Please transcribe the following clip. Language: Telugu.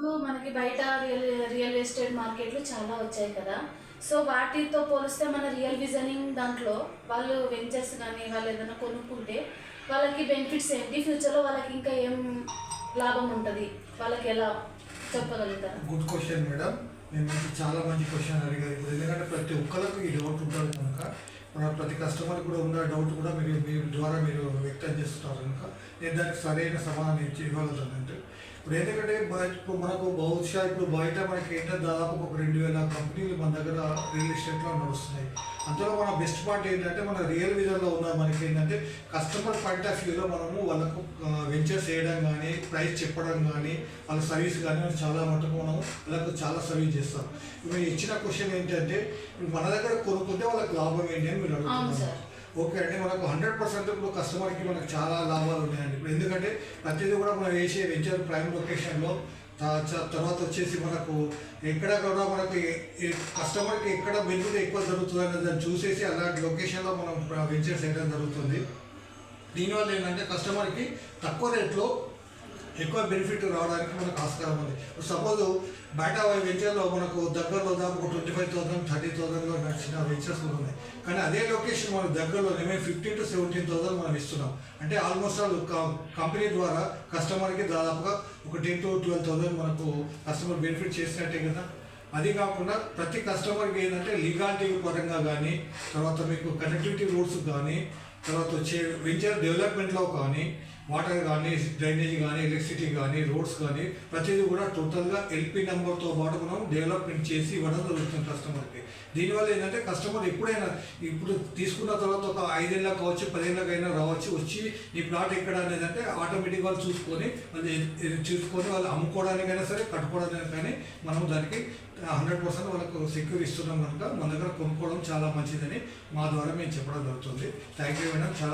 ఇప్పుడు మనకి బయట రియల్ ఎస్టేట్ మార్కెట్లు చాలా వచ్చాయి కదా. సో వాటితో పోలిస్తే మన రియల్ విజనింగ్ దాంట్లో వాళ్ళు వెంచర్స్ కానీ వాళ్ళు ఏదైనా కొనుక్కుంటే వాళ్ళకి బెనిఫిట్స్ ఏంటి, ఫ్యూచర్లో వాళ్ళకి ఇంకా ఏం లాభం ఉంటుంది, వాళ్ళకి ఎలా చెప్పగలుగుతారు? Good question madam. నేను చాలా మంచి క్వశ్చన్ అడిగారు. ఇప్పుడు ఎందుకంటే ప్రతి ఒక్కరికి ఈ డౌట్ ఉంటుంది కనుక మన ప్రతి కస్టమర్ కూడా ఉన్న డౌట్ కూడా మీ ద్వారా మీరు వ్యక్తం చేస్తున్నారు కనుక నేను దానికి సరైన సమాధానం ఇవ్వగలుగుతానంటే ఇప్పుడు ఎందుకంటే ఇప్పుడు మనకు బహుశా ఇప్పుడు బయట మనకి ఏంటంటే దాదాపు ఒక 2000 కంపెనీలు మన దగ్గర రియల్ ఎస్టేట్లో నడుస్తున్నాయి. అందులో మన బెస్ట్ పార్ట్ ఏంటంటే మన రియల్ విజన్లో ఉన్న మనకి ఏంటంటే కస్టమర్ పాయింట్ ఆఫ్ వ్యూలో మనము వాళ్ళకు వెంచర్స్ చేయడం కానీ ప్రైస్ చెప్పడం కానీ వాళ్ళ సర్వీస్ కానీ చాలా మటుకు మనం వాళ్ళకు చాలా సర్వీస్ చేస్తాం. మీరు ఇచ్చిన క్వశ్చన్ ఏంటంటే మన దగ్గర కొనుక్కుంటే వాళ్ళకి లాభం ఏంటి అని మీరు అడుగుతున్నారు. ఓకే అండి, మనకు 100% ఇప్పుడు కస్టమర్కి మనకు చాలా లాభాలు ఉన్నాయండి. ఇప్పుడు ఎందుకంటే ప్రతిదీ కూడా మనం వేసే వెంచర్ ప్రైమ్ లొకేషన్లో తర్వాత వచ్చేసి మనకు ఎక్కడ కూడా మనకు కస్టమర్కి ఎక్కడ బెనిఫిట్ ఎక్కువ జరుగుతుంది అనేది దాన్ని చూసేసి అలాంటి లొకేషన్లో మనం వెంచర్స్ చేయడం జరుగుతుంది. దీనివల్ల ఏంటంటే కస్టమర్కి తక్కువ రేట్లో ఎక్కువ బెనిఫిట్ రావడానికి మనకు ఆస్కారం ఉంది. సపోజ్ బయట వెంచర్లో మనకు దగ్గరలో దాకా 25,000 30,000లో నడిచిన వెంచర్స్ కూడా ఉన్నాయి. కానీ అదే లొకేషన్ మన దగ్గరలో మేము 15,000 to 17,000 మనం ఇస్తున్నాం. అంటే ఆల్మోస్ట్ ఆల్ కంపెనీ ద్వారా కస్టమర్కి దాదాపుగా ఒక 10,000 to 12,000 మనకు కస్టమర్ బెనిఫిట్ చేసినట్టే కదా. అది కాకుండా ప్రతి కస్టమర్కి ఏంటంటే లీగాలిటీ పరంగా కానీ తర్వాత మీకు కనెక్టివిటీ రోడ్స్ కానీ తర్వాత వచ్చే వెంచర్ డెవలప్మెంట్లో కానీ వాటర్ కానీ డ్రైనేజ్ కానీ ఎలక్ట్రిసిటీ కానీ రోడ్స్ కానీ ప్రతిదీ కూడా టోటల్గా ఎల్పీ నెంబర్తో పాటు మనం డెవలప్మెంట్ చేసి ఇవ్వడం జరుగుతుంది కస్టమర్కి. దీనివల్ల ఏంటంటే కస్టమర్ ఎప్పుడైనా ఇప్పుడు తీసుకున్న తర్వాత ఒక 5 ఏళ్ళకి కావచ్చు 10 ఏళ్ళకైనా రావచ్చు వచ్చి ఈ ప్లాట్ ఎక్కడ అనేది అంటే ఆటోమేటిక్ వాళ్ళు చూసుకొని వాళ్ళు అమ్ముకోవడానికైనా సరే కట్టుకోవడానికి కానీ మనం దానికి 100% వాళ్ళకు సెక్యూర్ ఇస్తున్నాం కనుక మన దగ్గర కొనుక్కోవడం చాలా మంచిదని మా ద్వారా మేము చెప్పడం జరుగుతుంది. Thank you madam. చాలా